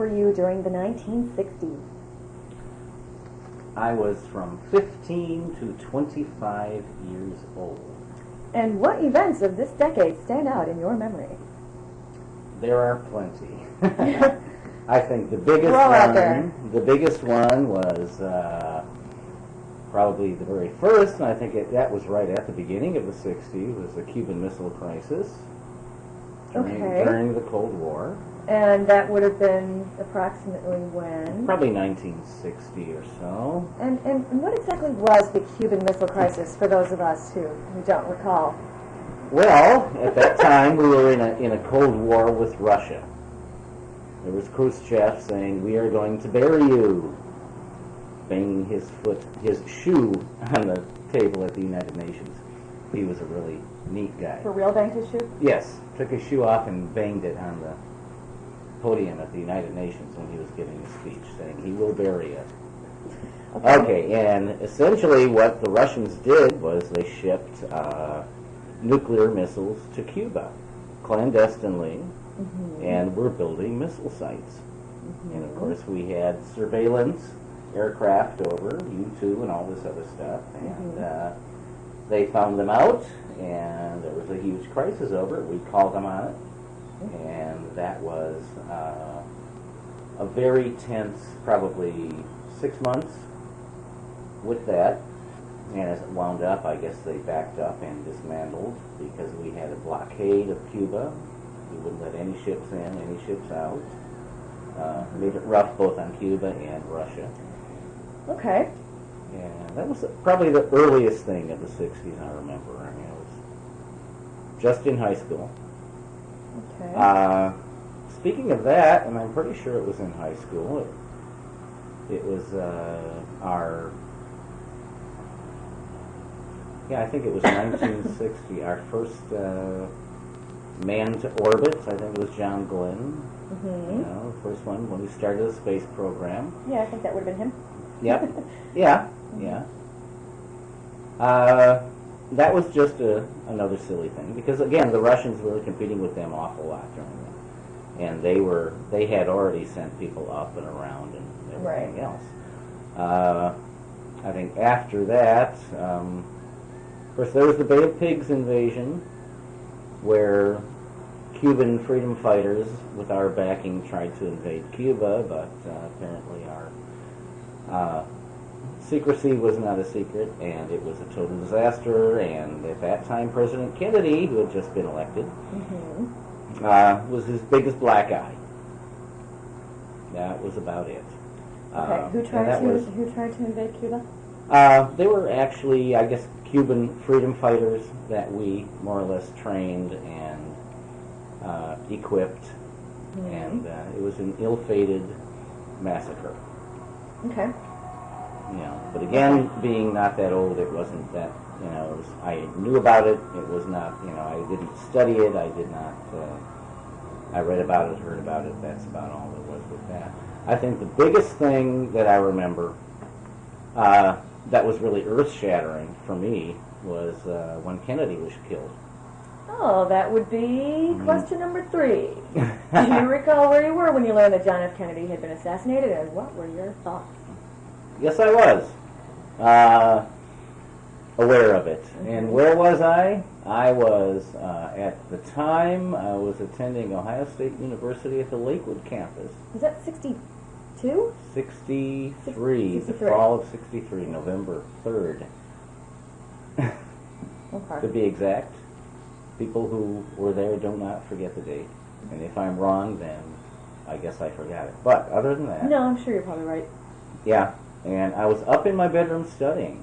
were you during the 1960s? I was from 15 to 25 years old. And what events of this decade stand out in your memory? There are plenty. I think the biggest one was probably the very first, and I think that was right at the beginning of the 60s, was the Cuban Missile Crisis during the Cold War. And that would have been approximately when? Probably 1960 or so. And what exactly was the Cuban Missile Crisis for those of us who don't recall? Well, at that time we were in a Cold War with Russia. There was Khrushchev saying, "We are going to bury you," banging his shoe on the table at the United Nations. He was a really neat guy. For real, banged his shoe? Yes, took his shoe off and banged it on the podium at the United Nations when he was giving a speech, saying he will bury us. Okay, and essentially what the Russians did was they shipped nuclear missiles to Cuba clandestinely, and were building missile sites. And of course we had surveillance aircraft over, U-2 and all this other stuff, and they found them out, and there was a huge crisis over it. We called them on it. And that was a very tense, probably 6 months with that. And as it wound up, I guess they backed up and dismantled because we had a blockade of Cuba. We wouldn't let any ships in, any ships out. Made it rough both on Cuba and Russia. Okay. And that was probably the earliest thing of the 60s I remember. I mean, I was just in high school. Okay. Speaking of that, and I'm pretty sure it was in high school, it was I think it was 1960, our first man to orbit. I think it was John Glenn, the first one when he started the space program. Yeah, I think that would have been him. Yep. Yeah. That was just another silly thing because again the Russians were competing with them awful lot during that, and they had already sent people up and around and everything else. I think after that, of course, there was the Bay of Pigs invasion, where Cuban freedom fighters, with our backing, tried to invade Cuba, but apparently our secrecy was not a secret, and it was a total disaster. And at that time, President Kennedy, who had just been elected, was as big as black eye. That was about it. Okay, who tried to invade Cuba? They were actually, I guess, Cuban freedom fighters that we more or less trained and equipped, and it was an ill-fated massacre. Okay. But again, being not that old, it wasn't that, I knew about it. It was not, I didn't study it. I did not, I read about it, heard about it. That's about all there was with that. I think the biggest thing that I remember that was really earth-shattering for me was when Kennedy was killed. Oh, that would be question number 3. Do you recall where you were when you learned that John F. Kennedy had been assassinated, and what were your thoughts? Yes, I was aware of it. And where was I? I was, at the time, I was attending Ohio State University at the Lakewood campus. Was that 62? 63, the fall of 63, November 3rd. Okay. To be exact. People who were there do not forget the date. And if I'm wrong, then I guess I forgot it. But other than that... No, I'm sure you're probably right. Yeah. And I was up in my bedroom studying.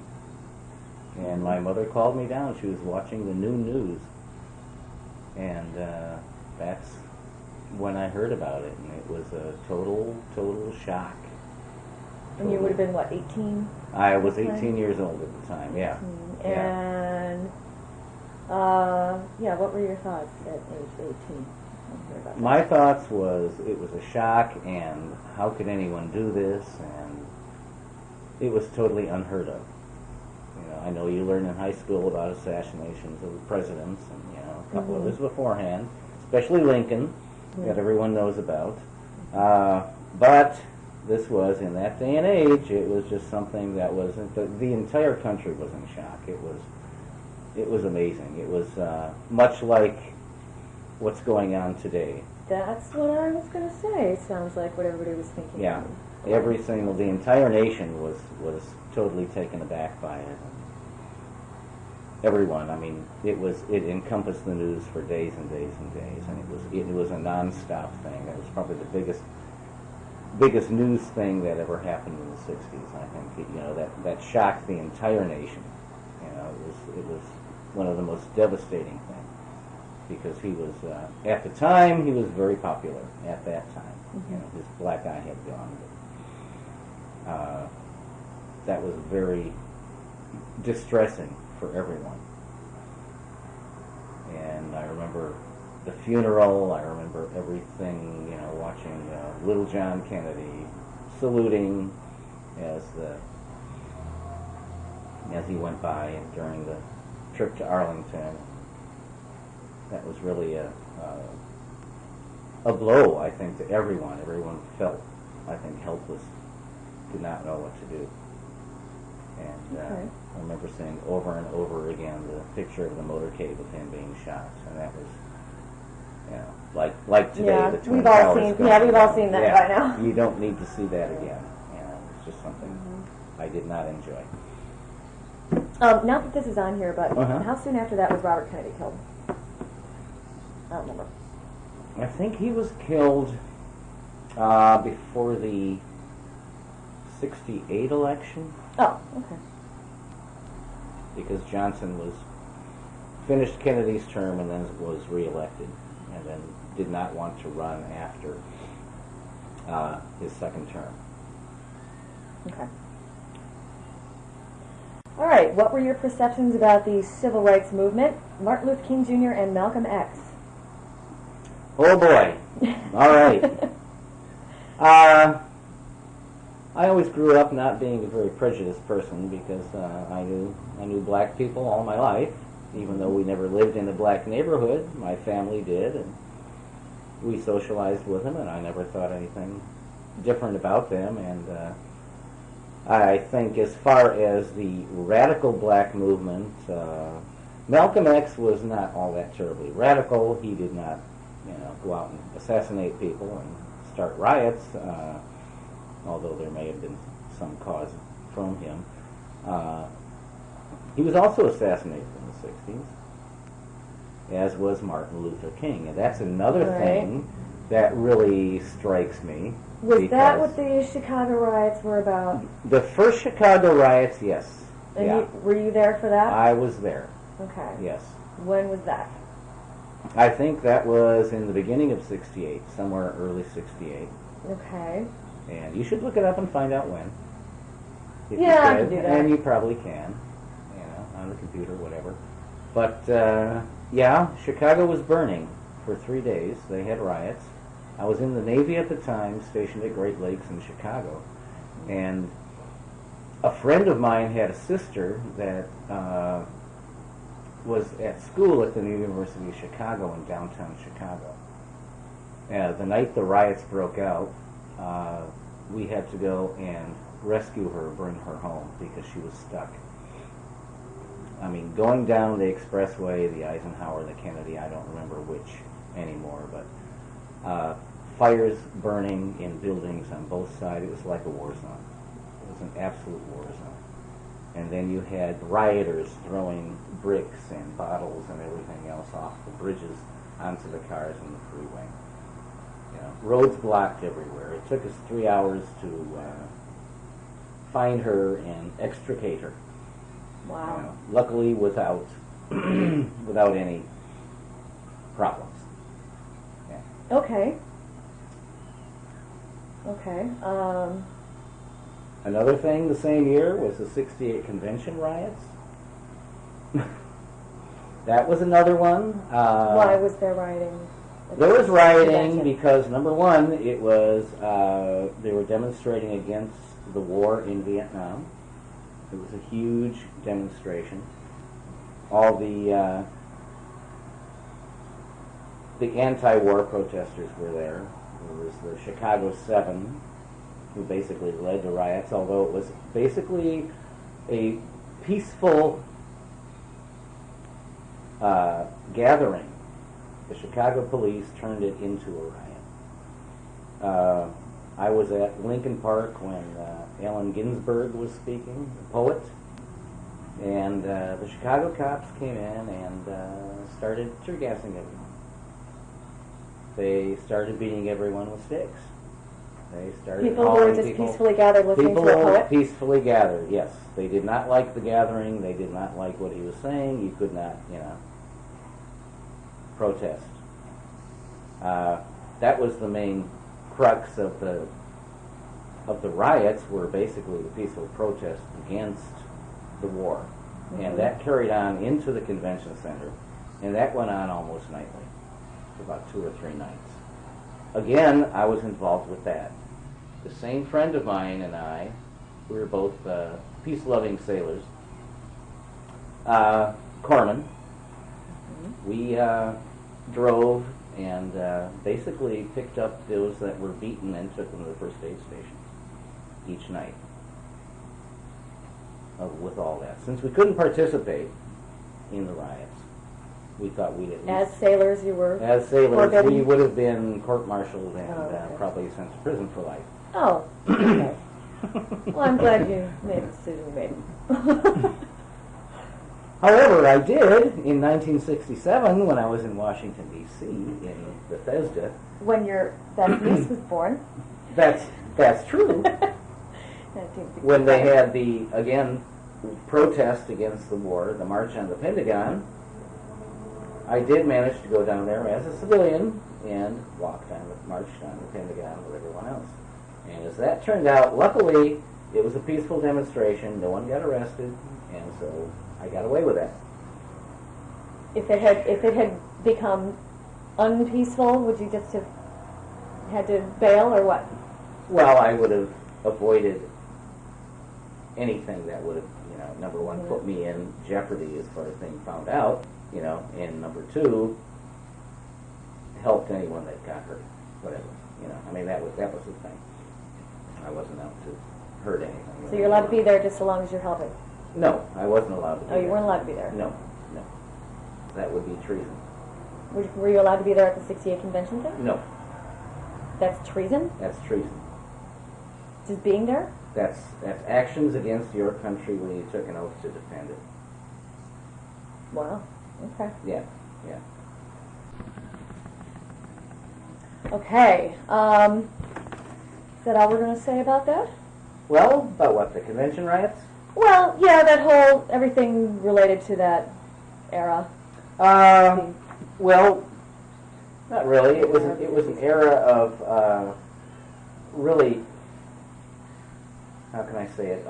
And my mother called me down. She was watching the new news. And that's when I heard about it. And it was a total shock. And you would have been, what, 18? I was 18 years old at the time, yeah. And, what were your thoughts at age 18? My thoughts was it was a shock, and how could anyone do this? And it was totally unheard of. I know you learn in high school about assassinations of presidents, and a couple others beforehand, especially Lincoln, that everyone knows about. But this was, in that day and age, it was just something that wasn't, the entire country was in shock. It was amazing. It was much like what's going on today. That's what I was going to say. Sounds like what everybody was thinking. Yeah, the entire nation was totally taken aback by it. Everyone, I mean, it encompassed the news for days and days and days, and it was a nonstop thing. It was probably the biggest news thing that ever happened in the '60s. I think that shocked the entire nation. It was one of the most devastating things because he was at the time he was very popular at that time. His black eye had gone. But, that was very distressing for everyone. And I remember the funeral. I remember everything. Watching little John Kennedy saluting as he went by during the trip to Arlington. That was really a blow, I think, to everyone. Everyone felt, I think, helpless, did not know what to do. And I remember seeing over and over again the picture of the motorcade of him being shot, and that was, like today, the Twin Towers. We've all seen that by now. You don't need to see that again. It's just something I did not enjoy. Not that this is on here, but how soon after that was Robert Kennedy killed? I don't remember. I think he was killed before the '68 election. Oh, okay. Because Johnson finished Kennedy's term and then was reelected, and then did not want to run after his second term. Okay. All right. What were your perceptions about the civil rights movement, Martin Luther King Jr. and Malcolm X? Oh boy. All right. I always grew up not being a very prejudiced person because I knew black people all my life, even though we never lived in a black neighborhood. My family did, and we socialized with them, and I never thought anything different about them. And I think as far as the radical black movement, Malcolm X was not all that terribly radical. He did not, go out and assassinate people and start riots, although there may have been some cause from him. He was also assassinated in the '60s, as was Martin Luther King, and that's another thing that really strikes me. Was that what the Chicago riots were about? The first Chicago riots, yes. And were you there for that? I was there. Okay. Yes. When was that? I think that was in the beginning of '68, somewhere early '68. Okay. And you should look it up and find out when. I can do that. And you probably can, on the computer, whatever. But, Chicago was burning for 3 days. They had riots. I was in the Navy at the time, stationed at Great Lakes in Chicago. And a friend of mine had a sister that was at school at the University of Chicago in downtown Chicago. The night the riots broke out, we had to go and rescue her, bring her home, because she was stuck. I mean, going down the expressway, the Eisenhower, the Kennedy, I don't remember which anymore, but fires burning in buildings on both sides. It was like a war zone. It was an absolute war zone. And then you had rioters throwing bricks and bottles and everything else off the bridges onto the cars in the freeway. Roads blocked everywhere. It took us 3 hours to find her and extricate her. Wow. Luckily, without without any problems. Yeah. Okay. Another thing the same year was the '68 convention riots. That was another one. Why was there rioting? There was rioting because, number one, it was they were demonstrating against the war in Vietnam. It was a huge demonstration. All the anti-war protesters were there. There was the Chicago Seven, who basically led the riots, although it was basically a peaceful gathering. The Chicago police turned it into a riot. I was at Lincoln Park when Allen Ginsberg was speaking, the poet, and the Chicago cops came in and started tear gassing everyone. They started beating everyone with sticks. They started People who were just peacefully gathered listening to a poet? Peacefully gathered, yes. They did not like the gathering. They did not like what he was saying. You could not, protest. That was the main crux of the riots, were basically the peaceful protest against the war. Mm-hmm. And that carried on into the convention center, and that went on almost nightly, for about 2 or 3 nights. Again, I was involved with that. The same friend of mine and I, we were both peace-loving sailors, corpsmen. Mm-hmm. We drove and basically picked up those that were beaten and took them to the first aid station each night with all that. Since we couldn't participate in the riots, we thought we'd at least... As sailors you were? As sailors, forbidden? we would have been court-martialed and probably sent to prison for life. Oh, okay. Well, I'm glad you made the decision you made. However, I did in 1967 when I was in Washington, D.C., in Bethesda. When your best niece was born. That's true. When they had the, again, protest against the war, the March on the Pentagon, I did manage to go down there as a civilian and marched on the Pentagon with everyone else. And as that turned out, luckily, it was a peaceful demonstration. No one got arrested, and so I got away with that. If it had become unpeaceful, would you just have had to bail, or what? Well, I would have avoided anything that would have, number one, put me in jeopardy as far as being found out, and number two, helped anyone that got hurt, whatever. I mean, that was the thing. I wasn't out to hurt anything. So you're allowed to be there just so long as you're helping? No, I wasn't allowed to be there. Oh, you weren't allowed to be there? No. That would be treason. Were you allowed to be there at the 68 convention thing? No. That's treason? That's treason. Just being there? That's actions against your country when you took an oath to defend it. Wow. Okay. Yeah. Okay. Is that all we're going to say about that? Well, about what, the convention riots? Well, yeah, everything related to that era. Well, not really. It was an era of really, how can I say it,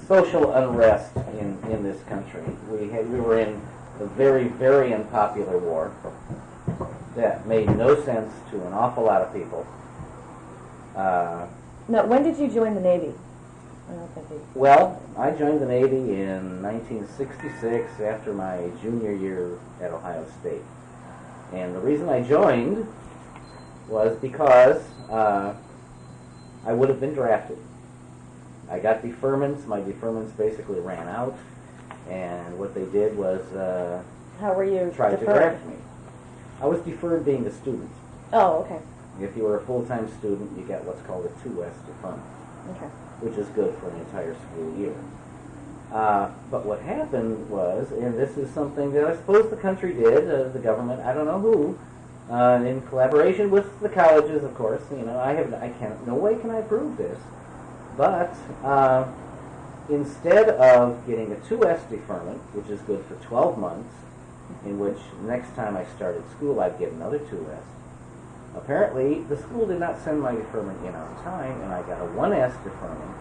social unrest in this country. We were in a very, very unpopular war that made no sense to an awful lot of people. Now, when did you join the Navy? Well, I joined the Navy in 1966 after my junior year at Ohio State. And the reason I joined was because I would have been drafted. I got deferments. My deferments basically ran out. And what they did was how were you try to deferred? draft me. I was deferred being a student. Oh, okay. If you were a full-time student, you get what's called a 2S deferment. Okay. Which is good for an entire school year. But what happened was, and this is something that I suppose the country did, the government, I don't know who, in collaboration with the colleges, of course. No way can I prove this, but instead of getting a 2S deferment, which is good for 12 months, in which next time I started school I'd get another 2S. Apparently, the school did not send my deferment in on time, and I got a 1S deferment,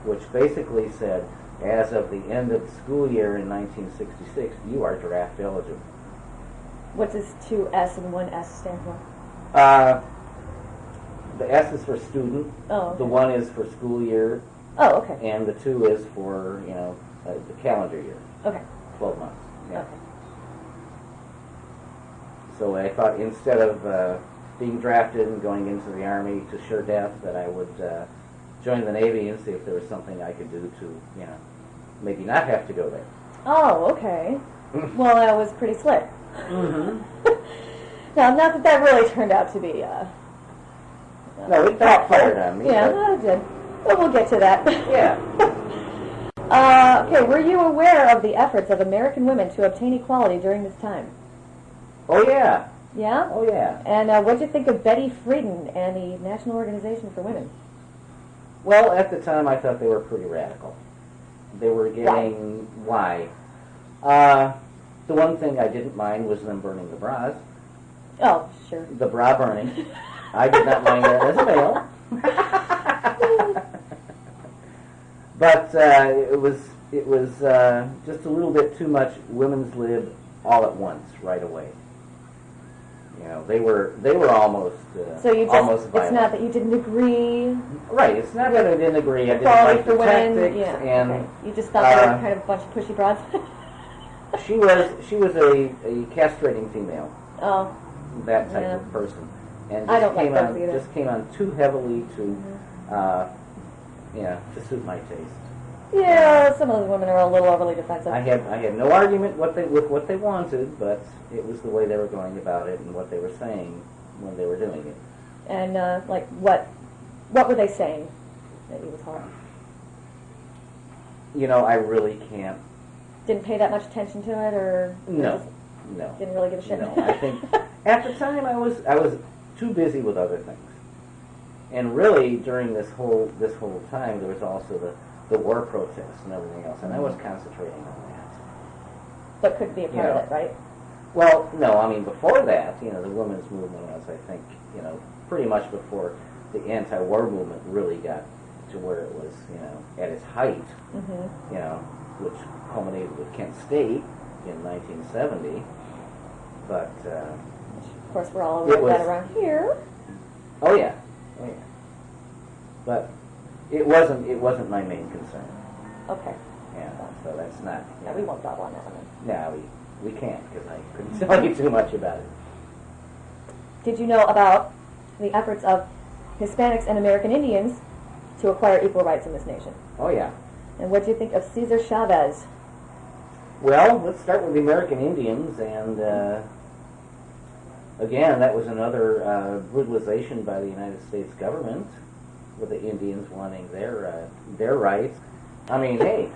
which basically said, as of the end of the school year in 1966, you are draft eligible. What does 2S and 1S stand for? The S is for student, oh, okay. The 1 is for school year, oh, okay. And the 2 is for, the calendar year. Okay. 12 months. Yeah. Okay. So I thought instead of being drafted and going into the Army to sure death that I would join the Navy and see if there was something I could do to, maybe not have to go there. Oh, okay. Well, that was pretty slick. Mm-hmm. Now, not that really turned out to be... No, it backfired on me. Yeah, no, it did. But we'll get to that. Yeah. Okay, were you aware of the efforts of American women to obtain equality during this time? Oh, yeah. Yeah? Oh, yeah. And what did you think of Betty Friedan and the National Organization for Women? Well, at the time, I thought they were pretty radical. They were getting... Why? The one thing I didn't mind was them burning the bras. Oh, sure. The bra burning. I did not mind that as a male. But it was just a little bit too much women's lib all at once, right away. They were almost so you just, almost violent. It's not that you didn't agree. Right. It's not that I didn't agree. I didn't Equality like for the women. tactics, Yeah. and Okay. You just thought they were kind of a bunch of pushy broads. she was a castrating female. Oh. That type of person, and I don't like those either. just came on too heavily to to suit my taste. Yeah, some of those women are a little overly defensive. I had no argument with what they wanted, but it was the way they were going about it and what they were saying when they were doing it. And like what were they saying that you was hard? I really can't. Didn't pay that much attention to it, or No. didn't really give a shit. No, I think at the time I was too busy with other things, and really during this whole time there was also the war protests and everything else, and I was concentrating on that. But couldn't be a part of it, right? Well, no, I mean before that, the women's movement was, I think, pretty much before the anti-war movement really got to where it was, at its height, which culminated with Kent State in 1970. But of course, we're all aware of that around here. Oh yeah. But it wasn't my main concern. Okay. Yeah. So that's not. Yeah, we won't dwell on that one. No, we can't, because I couldn't tell you too much about it. Did you know about the efforts of Hispanics and American Indians to acquire equal rights in this nation? Oh yeah. And what do you think of Cesar Chavez? Well, let's start with the American Indians, and again, that was another brutalization by the United States government, with the Indians wanting their rights. I mean, hey,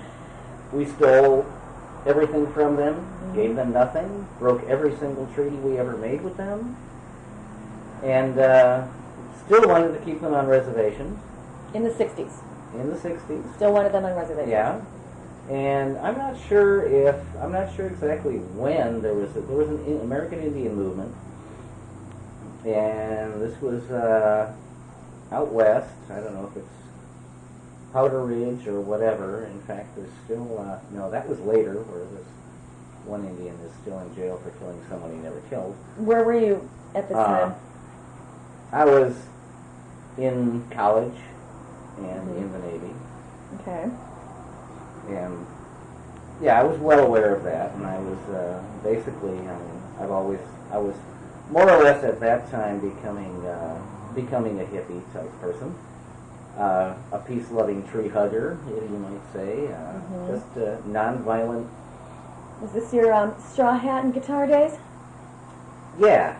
we stole everything from them, gave them nothing, broke every single treaty we ever made with them, and still wanted to keep them on reservations. In the 60s. In the 60s. Still wanted them on reservations. Yeah. And I'm not sure exactly when there was an American Indian movement, and this was out west. I don't know if it's Powder Ridge or whatever. In fact, there's still no. That was later, where this one Indian is still in jail for killing someone he never killed. Where were you at this time? I was in college and in the Navy. Okay. And yeah, I was well aware of that, and I was basically, I was more or less at that time becoming a hippie type person, a peace-loving tree hugger, you might say, just non-violent. Was this your straw hat and guitar days? Yeah.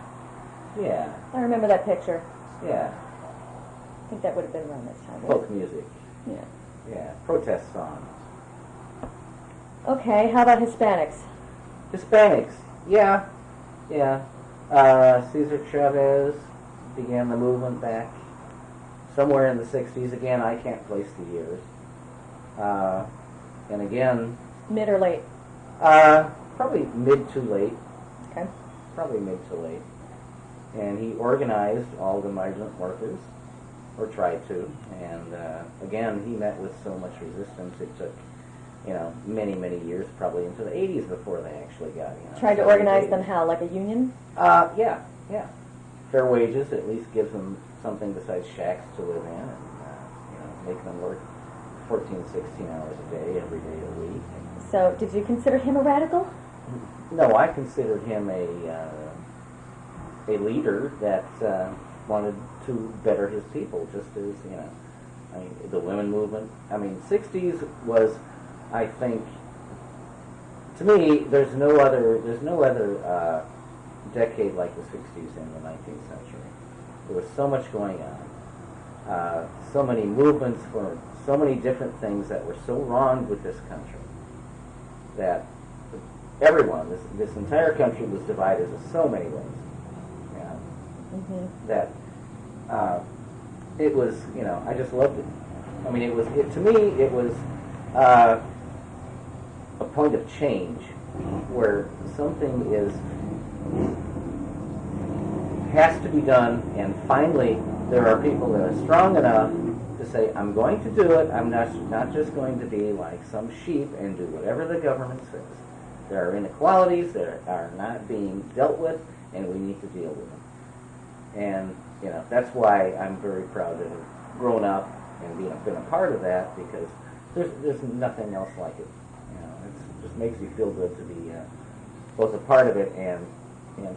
I remember that picture. Yeah. I think that would have been around this time. Folk music. Yeah. Protest songs. Okay, how about Hispanics? Hispanics, yeah. Cesar Chavez began the movement back somewhere in the 60s. Again, I can't place the years. And again... Mid or late? Probably mid to late. Okay. Probably mid to late. And he organized all the migrant workers, or tried to. And again, he met with so much resistance, it took many, many years, probably into the 80s before they actually got, Tried to organize them how, like a union? Yeah. Fair wages, at least gives them something besides shacks to live in, and, make them work 14, 16 hours a day, every day of the week. So, did you consider him a radical? No, I considered him a a leader that wanted to better his people, just as, I mean, the women movement. I mean, 60s was, I think, to me, there's no other decade like the 60s in the 19th century. There was so much going on, so many movements for so many different things that were so wrong with this country that everyone, this entire country was divided in so many ways. That it was, I just loved it. I mean, to me, it was a point of change where something has to be done, and finally there are people that are strong enough to say, I'm going to do it. I'm not just going to be like some sheep and do whatever the government says. There are inequalities that are not being dealt with, and we need to deal with them. And that's why I'm very proud to have grown up and been a part of that, because there's nothing else like it. It just makes you feel good to be both a part of it and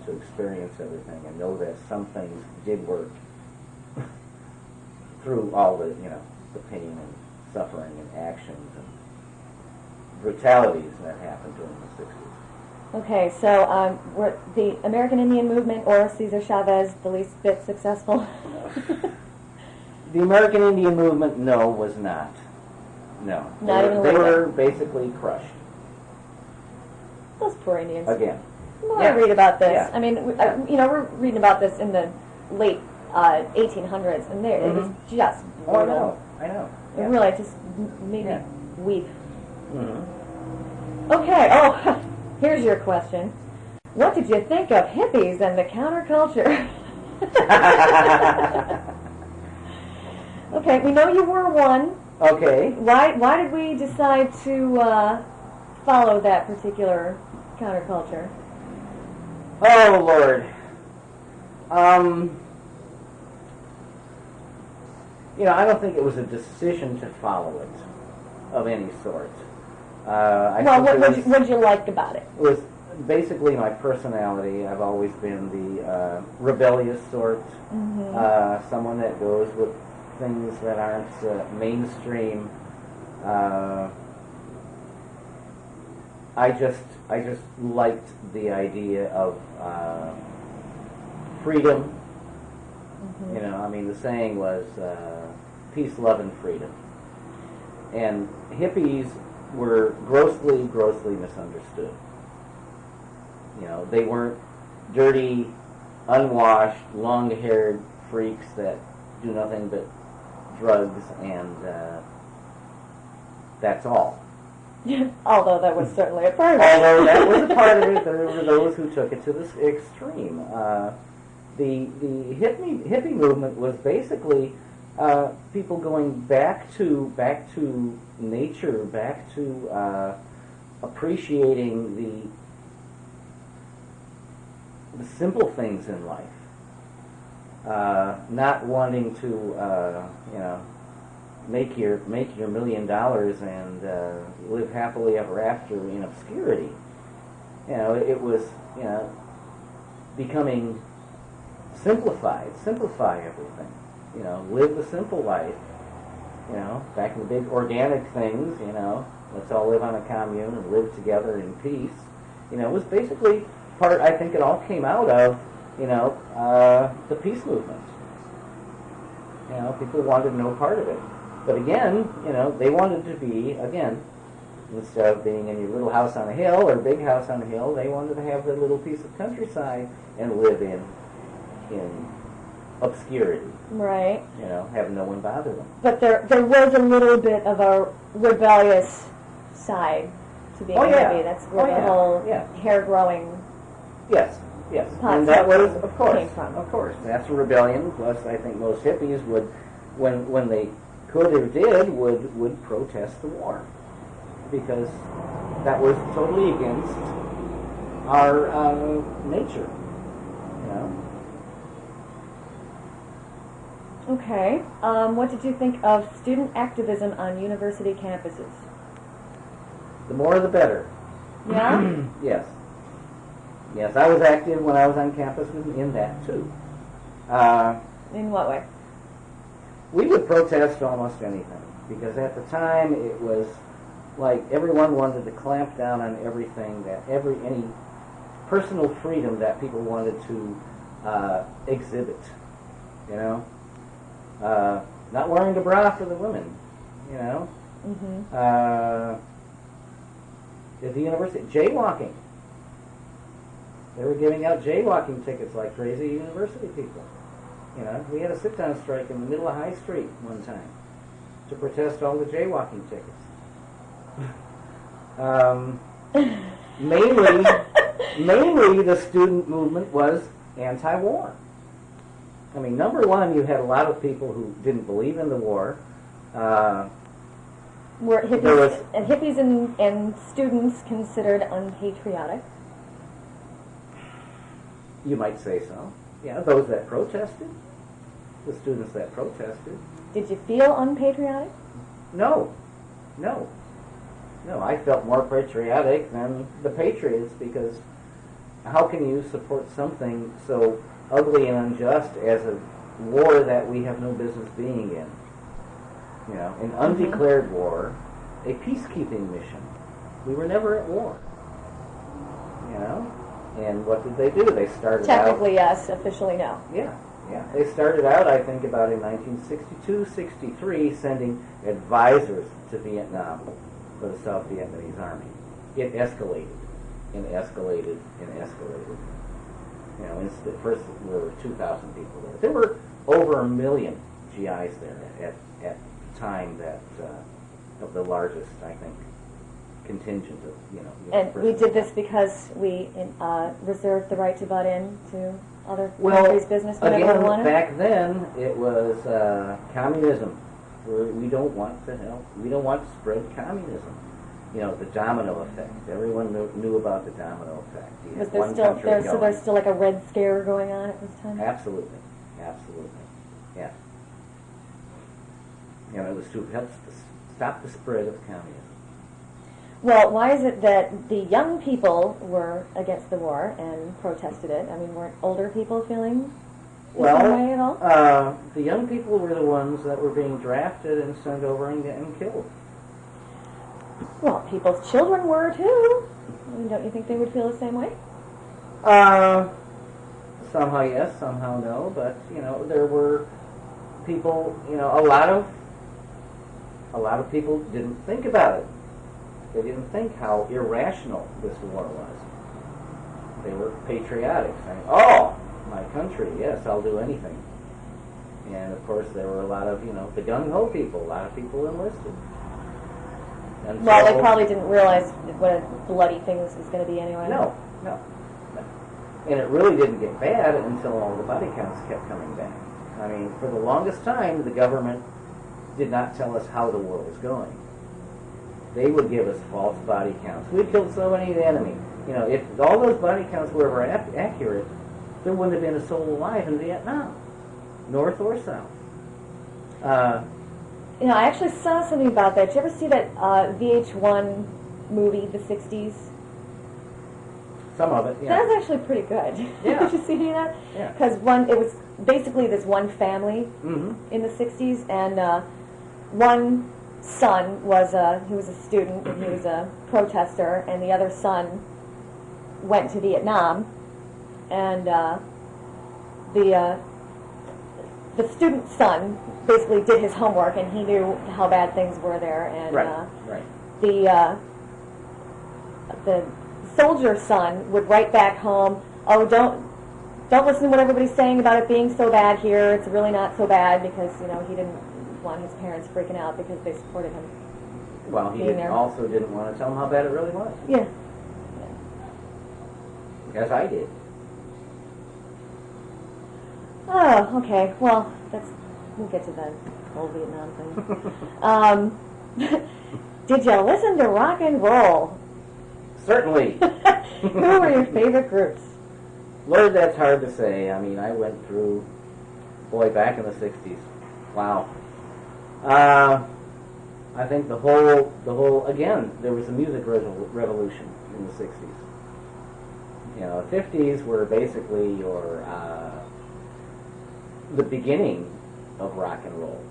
to experience everything and know that some things did work through all the the pain and suffering and actions and brutalities that happened during the 60s. Okay, so were the American Indian movement or Cesar Chavez the least bit successful? The American Indian movement, no, was not. No. They were basically crushed. Those poor Indians. Again. I read about this. Yeah. I mean, we're reading about this in the late 1800s, and it was just brutal. I know. It really just made me weep. Mm-hmm. Okay, here's your question. What did you think of hippies and the counterculture? Okay, we know you were one. Okay. Why did we decide to follow that particular counterculture? Oh, Lord. I don't think it was a decision to follow it of any sort. What did you like about it? It was basically my personality. I've always been the rebellious sort, someone that goes with things that aren't mainstream. I just liked the idea of freedom. I mean, the saying was peace, love, and freedom. And hippies were grossly, grossly misunderstood. They weren't dirty, unwashed, long-haired freaks that do nothing but drugs, and that's all. Although that was certainly a part of it. Although that was a part of it, there were those who took it to this extreme. The hippie movement was basically people going back to nature, back to appreciating the simple things in life, not wanting to make your $1 million and live happily ever after in obscurity. It was becoming simplify everything. Live the simple life. Back in the big organic things. Let's all live on a commune and live together in peace. It was basically part. I think it all came out of the peace movement. People wanted no part of it. But again, they wanted to be, instead of being in your little house on a hill or big house on a hill, they wanted to have their little piece of countryside and live in obscurity. Right. Have no one bother them. But there was a little bit of a rebellious side to being a hippie. That's where the whole hair growing. Yes. And that was, of course, that's a rebellion. Plus, I think most hippies would, when they could or did, would protest the war, because that was totally against our nature. Okay. What did you think of student activism on university campuses? The more the better. Yeah? Yes. Yes, I was active when I was on campus in that too. In what way? We would protest almost anything because at the time it was like everyone wanted to clamp down on everything any personal freedom that people wanted to exhibit. You know, not wearing the bra for the women. You know, at the university, jaywalking. They were giving out jaywalking tickets like crazy university people. You know, we had a sit-down strike in the middle of High Street one time to protest all the jaywalking tickets. Mainly the student movement was anti-war. I mean, number one, you had a lot of people who didn't believe in the war. Were hippies and students considered unpatriotic? You might say so. Yeah, those that protested, the students that protested. Did you feel unpatriotic? No. I felt more patriotic than the patriots because how can you support something so ugly and unjust as a war that we have no business being in? You know, an undeclared war, a peacekeeping mission. We were never at war. You know? And what did they do? They started Technically, yes. Officially, no. Yeah. They started out, I think, about in 1962, 63, sending advisors to Vietnam for the South Vietnamese Army. It escalated and escalated and escalated. You know, first there were 2,000 people there. There were over 1 million GIs there at the time that of the largest, I think, contingent of And we did this because we reserved the right to butt in to other countries' business whenever we wanted. Back then it was communism. We don't want to spread communism. You know, the domino effect. Everyone knew about the domino effect. Was there there's still like a Red Scare going on at this time? Absolutely, yeah. You know, it was to help stop the spread of communism. Well, why is it that the young people were against the war and protested it? I mean, weren't older people feeling the same way at all? The young people were the ones that were being drafted and sent over and killed. Well, people's children were too. I mean, don't you think they would feel the same way? Somehow yes, somehow no. But there were people. A lot of people didn't think about it. They didn't think how irrational this war was. They were patriotic, saying, "Oh, my country, yes, I'll do anything." And of course, there were a lot of the gung-ho people. A lot of people enlisted. And well, they probably didn't realize what a bloody thing this was going to be anyway. No. And it really didn't get bad until all the body counts kept coming back. I mean, for the longest time, the government did not tell us how the war was going. They would give us false body counts. We killed so many of the enemy. If all those body counts were ever accurate, there wouldn't have been a soul alive in Vietnam, north or south. I actually saw something about that. Did you ever see that VH1 movie, the 60s? Some of it, yeah. That was actually pretty good. Yeah. Did you see any of that? Yeah. Because it was basically this one family in the 60s, and one son he was a student and he was a protester, and the other son went to Vietnam, and the student's son basically did his homework, and he knew how bad things were there, and right. the soldier's son would write back home, "Oh, don't listen to what everybody's saying about it being so bad here. It's really not so bad," because he didn't want his parents freaking out because they supported him. Well, he also didn't want to tell them how bad it really was. Yeah. As I did. Oh, okay. Well, we'll get to the whole Vietnam thing. Did you listen to rock and roll? Certainly. Who were your favorite groups? Lord, that's hard to say. I mean, I went through, back in the 60s. Wow. I think the whole, again, there was a music revolution in the 60s. You know, the 50s were basically your the beginning of rock and roll.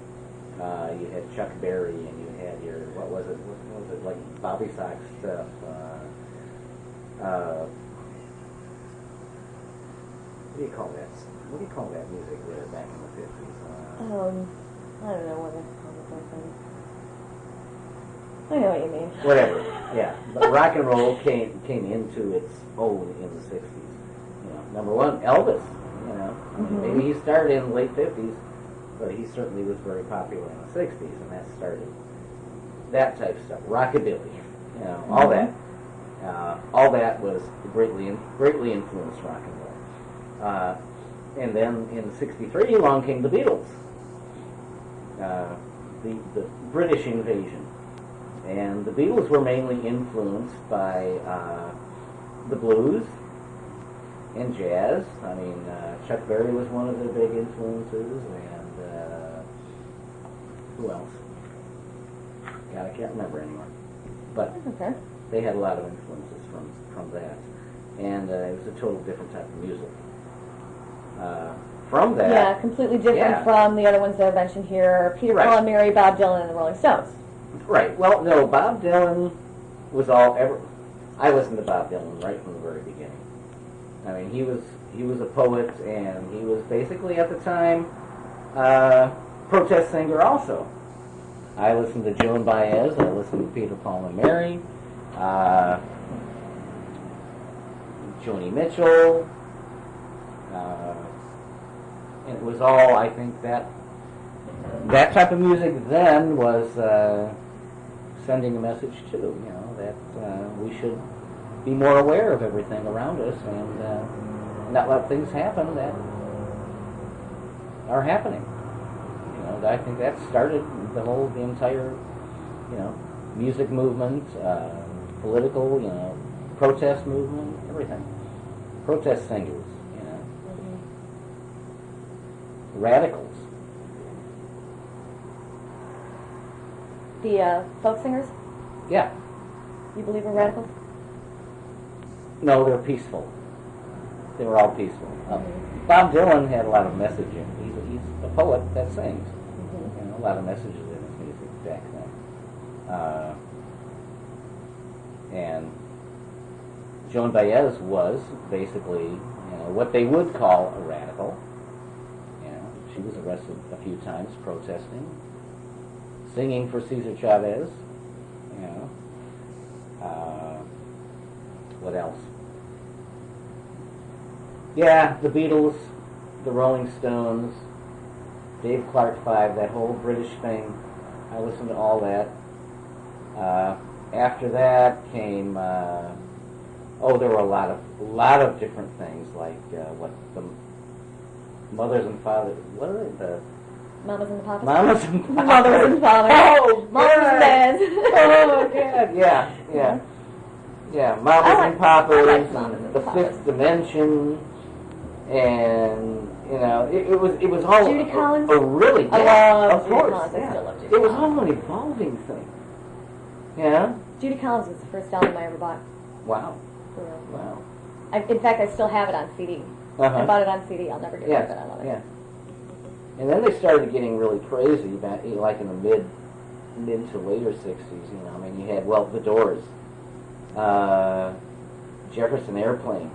You had Chuck Berry, and you had your what was it like Bobby Sox stuff. What do you call that? What do you call that music there back in the 50s? I don't know what it's called. I know what you mean. Whatever, yeah. But rock and roll came into its own in the 60s. You know, number one, Elvis. You know, maybe he started in the late 50s, but he certainly was very popular in the 60s, and that started that type of stuff. Rockabilly, you know, all that. All that was greatly influenced rock and roll. And then in '63, along came the Beatles, the British invasion. And the Beatles were mainly influenced by the blues and jazz. I mean, Chuck Berry was one of the big influences, and who else? God, I can't remember anymore. But Okay. they had a lot of influences from that. And it was a total different type of music. From that... Yeah, completely different from the other ones that I mentioned here. Peter, Right. Paul and Mary, Bob Dylan, and the Rolling Stones. Right. Well, no, Bob Dylan was I listened to Bob Dylan right from the very beginning. I mean, he was a poet, and he was basically at the time protest singer also. I listened to Joan Baez. I listened to Peter, Paul and Mary, Joni Mitchell, and it was all, I think, that type of music then was sending a message too, you know, that we should be more aware of everything around us and not let things happen that are happening. You know, I think that started the entire, you know, music movement, political, you know, protest movement, everything. Protest singers, you know, radicals. The folk singers, Yeah. you believe are radical? No, they're peaceful. They were all peaceful. Bob Dylan had a lot of messaging. He's a poet that sings. You know, a lot of messages in his music back then. And Joan Baez was basically, you know, what they would call a radical. You know, she was arrested a few times protesting, singing for Cesar Chavez. You know, what else? Yeah, the Beatles, the Rolling Stones, Dave Clark 5, that whole British thing. I listened to all that. After that came, there were a lot of different things, like what the Mothers and Fathers. What are they? Mamas and the Papas? Mamas and Papas. Mothers and Fathers. Oh, Mothers and Dads. Oh, God. Yeah. Mamas and Papas, I like Mamas and the Papas. Fifth Dimension, and you know, it was all Judy Collins? a really I love of Judy course, Collins. I yeah. still love Judy It was Collins. all an evolving thing. Yeah. Judy Collins was the first album I ever bought. Wow. For real. Wow. In fact, I still have it on CD. I Uh-huh. bought it on CD. I'll never get rid Yeah. of it. I love it. Yeah. And then they started getting really crazy back, like in the mid to later '60s. You know, I mean, you had the Doors, Jefferson Airplane.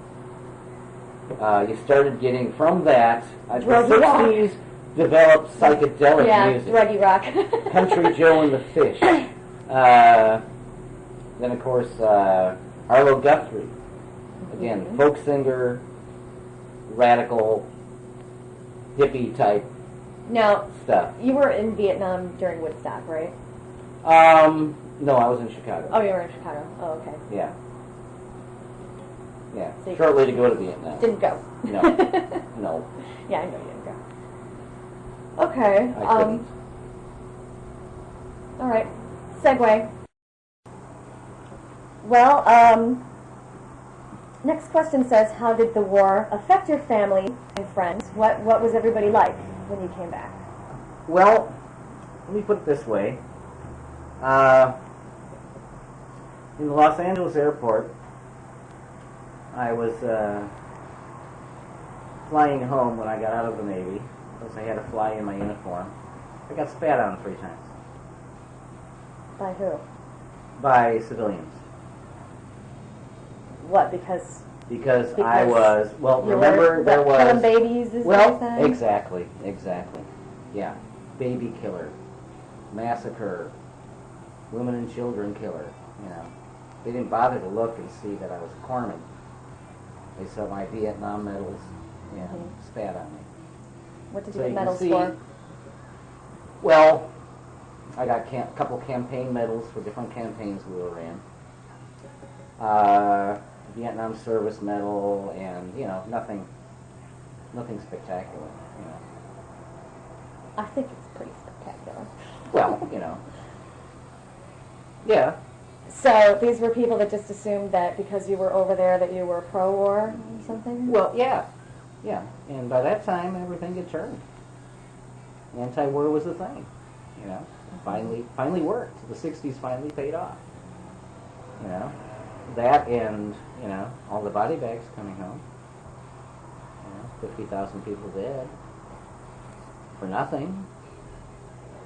You started getting from that. The Druggy rock. '60s developed psychedelic music. Druggy rock. Country Joe and the Fish. Then of course Arlo Guthrie, again folk singer, radical, hippie type Now, stuff. you were in Vietnam during Woodstock, right? No, I was in Chicago. Oh, you were in Chicago. Oh, okay. Yeah. Yeah. So you Shortly to go to Vietnam. Didn't go. No. No. Yeah, I know you didn't go. Okay. I couldn't. All right. Segue. Well, next question says, how did the war affect your family and friends? What was everybody like when you came back? Well, let me put it this way. In the Los Angeles airport, I was flying home when I got out of the Navy, because I had to fly in my uniform. I got spat on 3 times. By who? By civilians. What, because I was, well, you remember were, there what, was... killing babies is well, what you're saying? exactly. Yeah. Baby killer. Massacre. Women and children killer, you know. They didn't bother to look and see that I was a corpsman. They saw my Vietnam medals and spat on me. What did you So get you can medals see- for? Well, I got a couple campaign medals for different campaigns we were in. Vietnam Service Medal, and nothing spectacular. I think it's pretty spectacular. Well, yeah. So these were people that just assumed that because you were over there that you were pro-war or something? Well, yeah. And by that time, everything had turned. Anti-war was a thing. Finally worked. The '60s finally paid off. That and all the body bags coming home. 50,000 people dead for nothing.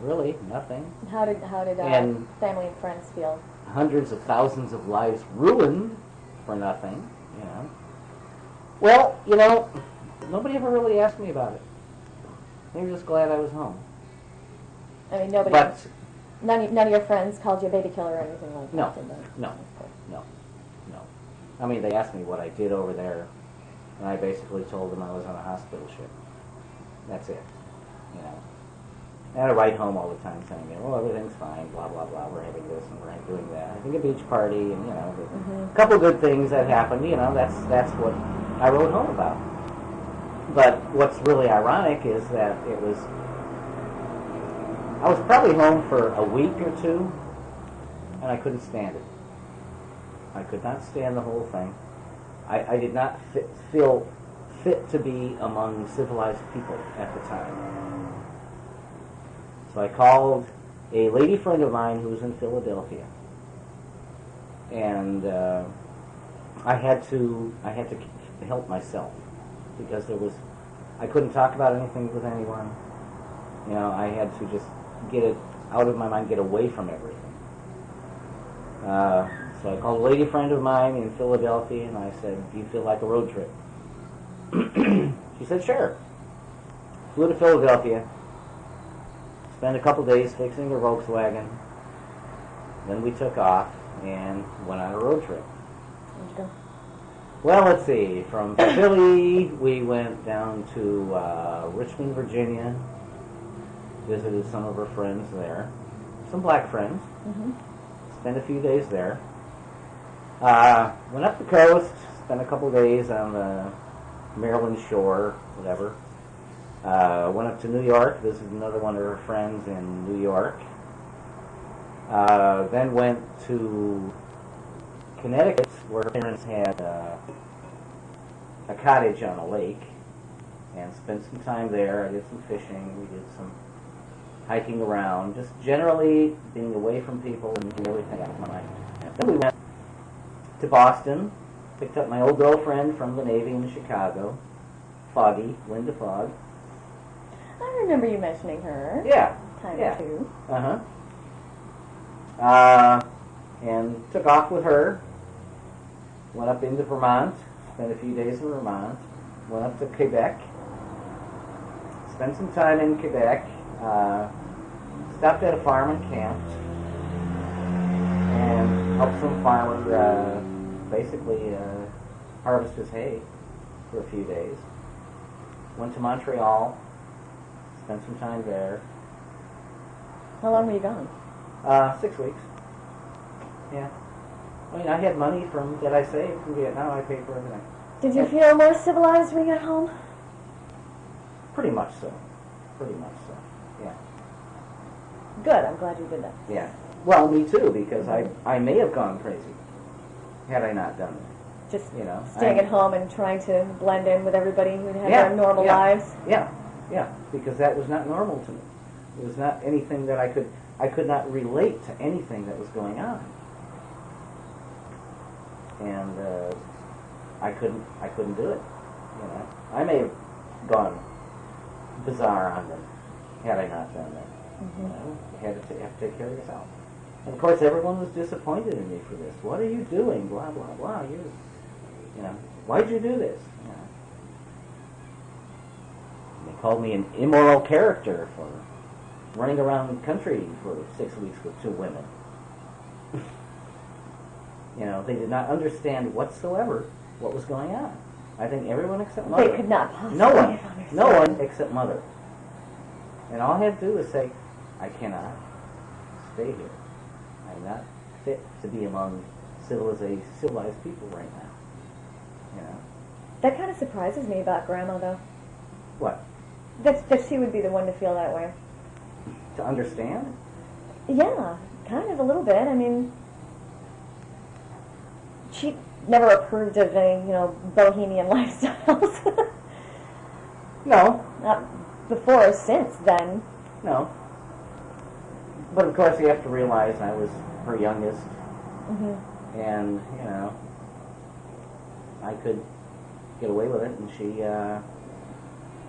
Really, nothing. How did And- family and friends feel? Hundreds of thousands of lives ruined for nothing. Well, nobody ever really asked me about it. They were just glad I was home. I mean, nobody. But None of your friends called you a baby killer or anything like No, that, did they? no. I mean, they asked me what I did over there, and I basically told them I was on a hospital ship. That's it. And I write home all the time saying, everything's fine, blah, blah, blah, we're having this and we're doing that. Having a beach party and, a couple good things that happened, that's what I wrote home about. But what's really ironic is that I was probably home for a week or 2, and I couldn't stand it. I could not stand the whole thing. I did not feel fit to be among civilized people at the time. So I called a lady friend of mine who was in Philadelphia, and I had to help myself because I couldn't talk about anything with anyone. I had to just get it out of my mind, get away from everything. So I called a lady friend of mine in Philadelphia, and I said, "Do you feel like a road trip?" She said, "Sure." Flew to Philadelphia, spent a couple days fixing her Volkswagen. Then we took off and went on a road trip. Where'd you go? Well, let's see. From Philly, we went down to Richmond, Virginia. Visited some of her friends there, some black friends. Spent a few days there. Went up the coast, spent a couple days on the Maryland shore, whatever. Went up to New York, visited another one of her friends in New York. Then went to Connecticut, where her parents had a cottage on a lake, and spent some time there. I did some fishing, we did some hiking around, just generally being away from people and everything out of my life. Then we went to Boston, picked up my old girlfriend from the Navy in Chicago, Foggy, Linda Fogg. I remember you mentioning her. Yeah. Time Yeah. or two. And took off with her, went up into Vermont, spent a few days in Vermont, went up to Quebec, spent some time in Quebec, stopped at a farm and camped, and helped some farmer basically harvest his hay for a few days. Went to Montreal, spent some time there. How long were you gone? 6 weeks. Yeah. I mean, I had money that I saved from Vietnam. I paid for everything. Did you feel more civilized when you got home? Pretty much so. Yeah. Good, I'm glad you did that. Yeah. Well, me too, because I may have gone crazy had I not done it. Just staying at home and trying to blend in with everybody who had their normal lives. Yeah, because that was not normal to me. It was not anything that I could not relate to anything that was going on. And I couldn't do it. You know, I may have gone bizarre on them had I not done that. You know, you have to take care of yourself. And of course, everyone was disappointed in me for this. What are you doing? Blah blah blah. You know, why'd you do this? You know. They called me an immoral character for running around the country for 6 weeks with 2 women. You know, they did not understand whatsoever what was going on. I think everyone except Mother. They could not possibly No one. understand. No one except Mother. And all I had to do was say, I cannot stay here. I'm not fit to be among civilized people right now. You know? That kind of surprises me about Grandma, though. What? That she would be the one to feel that way. To understand? Yeah, kind of a little bit. I mean, she never approved of any, bohemian lifestyles. No. Not before or since then. No. But of course you have to realize I was her youngest. Mm-hmm. And, I could get away with it, and she,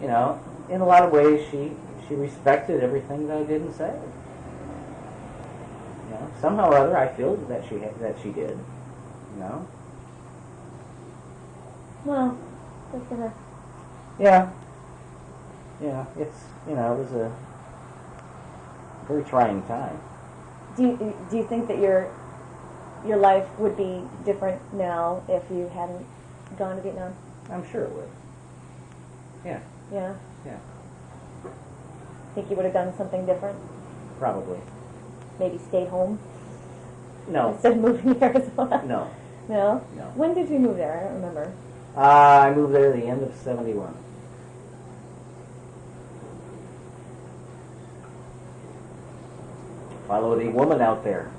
in a lot of ways she respected everything that I did and said. Somehow or other I feel that she did, Well, good for her. Yeah. Yeah, it's, it was a very trying time. Do you think that your life would be different now if you hadn't gone to Vietnam? I'm sure it would. Yeah. Yeah. Yeah. Think you would have done something different? Probably. Maybe stayed home No. instead of moving to Arizona? No. No? No. When did you move there? I don't remember. I moved there at the end of '71. Followed a woman out there.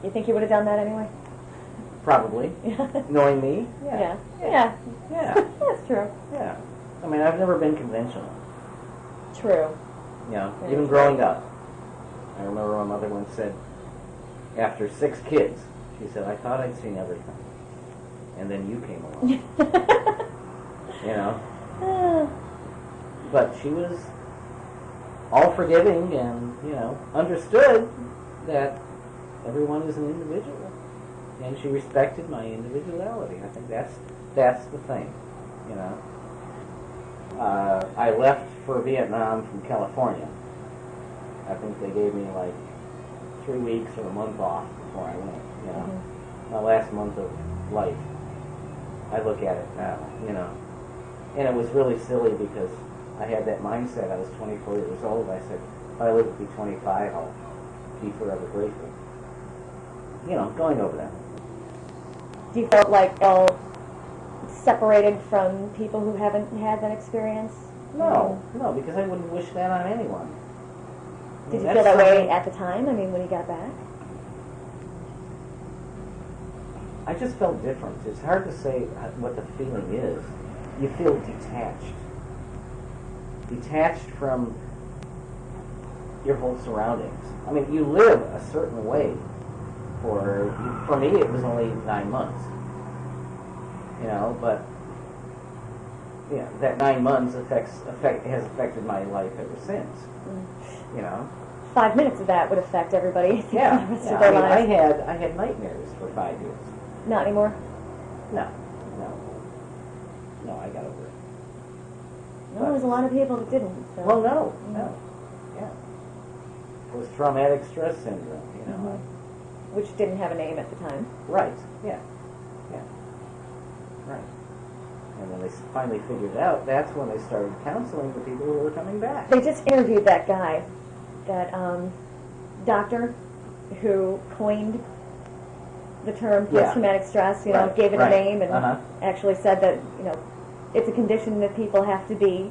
You think you would have done that anyway? Probably. Yeah. Knowing me? Yeah. Yeah. That's true. Yeah. I mean, I've never been conventional. True. Even true. growing up. I remember my mother once said, after 6 kids, she said, I thought I'd seen everything. And then you came along. But she was all forgiving and, understood that everyone is an individual. And she respected my individuality. I think that's the thing, I left for Vietnam from California. I think they gave me like 3 weeks or a month off before I went, Mm-hmm. My last month of life. I look at it now, And it was really silly because I had that mindset. I was 24 years old. I said, if I live to be 25, I'll be forever grateful. Going over that. Do you feel like separated from people who haven't had that experience? No, because I wouldn't wish that on anyone. Did you feel that way at the time? I mean, when you got back? I just felt different. It's hard to say what the feeling is. You feel detached. Detached from your whole surroundings. I mean, you live a certain way. For me, it was only 9 months. But that 9 months has affected my life ever since. 5 minutes of that would affect everybody. Yeah, the rest of their lives. I had nightmares for 5 years. Not anymore? No, I got over it. No, there's a lot of people that didn't. So. Well, no, yeah. It was traumatic stress syndrome, Which didn't have a name at the time. Right, yeah, right. And when they finally figured it out, that's when they started counseling the people who were coming back. They just interviewed that guy, that doctor who coined the term post-traumatic stress, Right, gave it right. a name and actually said that, it's a condition that people have to be,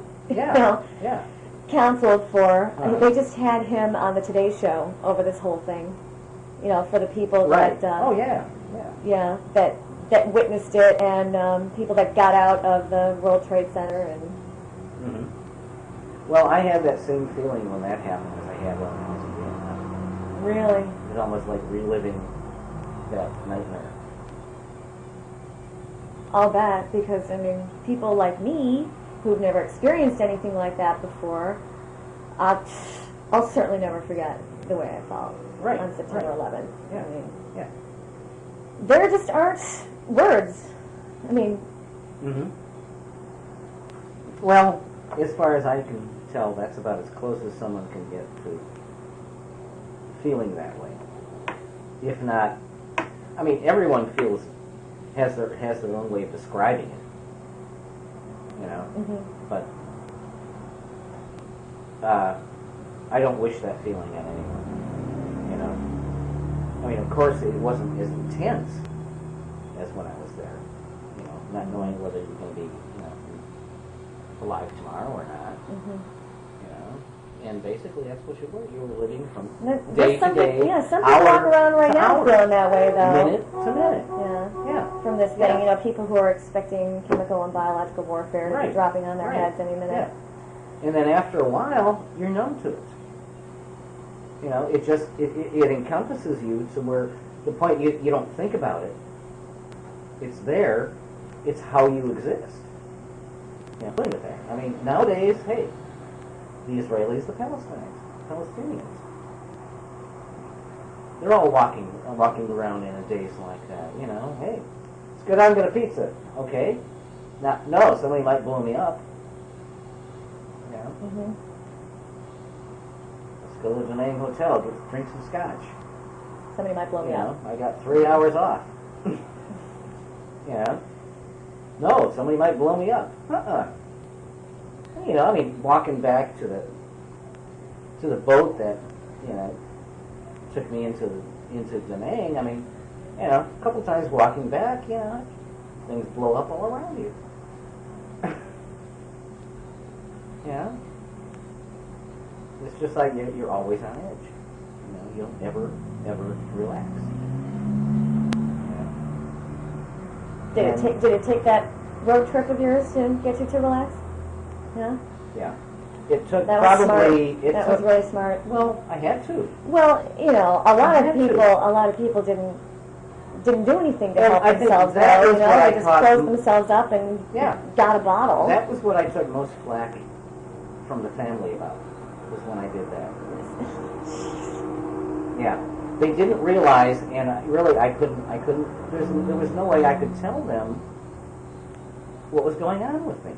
counseled for. They just had him on the Today Show over this whole thing, for the people that... that witnessed it and people that got out of the World Trade Center and... Mm-hmm. Well, I had that same feeling when that happened as I had when I was in Vietnam. Really? It was almost like reliving that nightmare. I'll bet, because, I mean, people like me, who've never experienced anything like that before, I'll certainly never forget the way I felt on September 11th. Yeah. I mean, Yeah. there just aren't words. I mean, Mm-hmm. Well, as far as I can tell, that's about as close as someone can get to feeling that way. If not, I mean, everyone has their own way of describing it, you know. mm-hmm. But I don't wish that feeling on anyone, you know. I mean, of course, it wasn't as intense as when I was there, you know, not knowing whether you're going to be, you know, alive tomorrow or not, Mm-hmm. you know. And basically, that's what you were. You were living from There's day to some day, yeah, some people walk around right now feeling that way, though. minute to minute. Yeah. Yeah. From this thing, you know, people who are expecting chemical and biological warfare to Right. be dropping on their Right. heads any minute. Yeah. And then after a while, you're numb to it. You know, it just it encompasses you to where the point you don't think about it. It's there. It's how you exist. Yeah, putting it there. I mean, nowadays, hey, the Israelis, the Palestinians, they're all walking around in a daze like that. You know, hey, let's go down and get a pizza. Okay, no, somebody might blow me up. You know, Mm-hmm. let's go to the main hotel, drink some scotch. Somebody might blow me You up. know, I got 3 hours off. Yeah. No, somebody might blow me up. You know, I mean, walking back to the boat that, you know, took me into Da Nang, I mean, you know, a couple times walking back, you know, things blow up all around you. Yeah. It's just like you're always on edge. You know, you don't ever relax. Did it take that road trip of yours to get you to relax? Yeah. Yeah. It took That was probably. smart. That was really smart. Well, I had to. Well, you know, a lot had of people didn't do anything to And help I think themselves. that Though, was you know, what I they just caught closed from- themselves up and Yeah. got a bottle. That was what I took most flack from the family about. Was when I did that. Yeah. They didn't realize, and I couldn't. There was no way I could tell them what was going on with me.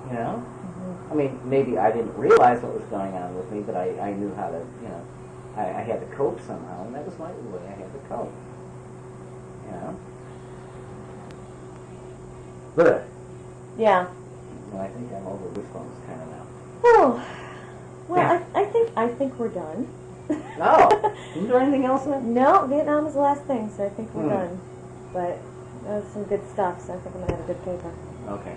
You know. I mean, maybe I didn't realize what was going on with me, but I knew how to, you know, I had to cope somehow, and that was my way I had to cope. You know? But, Yeah. well, I think I'm over this one kind of now. Oh. Well, Yeah. I think we're done. No! Isn't there anything else then? No, Vietnam was the last thing, so I think we're Hmm. done. But that was some good stuff, so I think I'm going to have a good paper. Okay.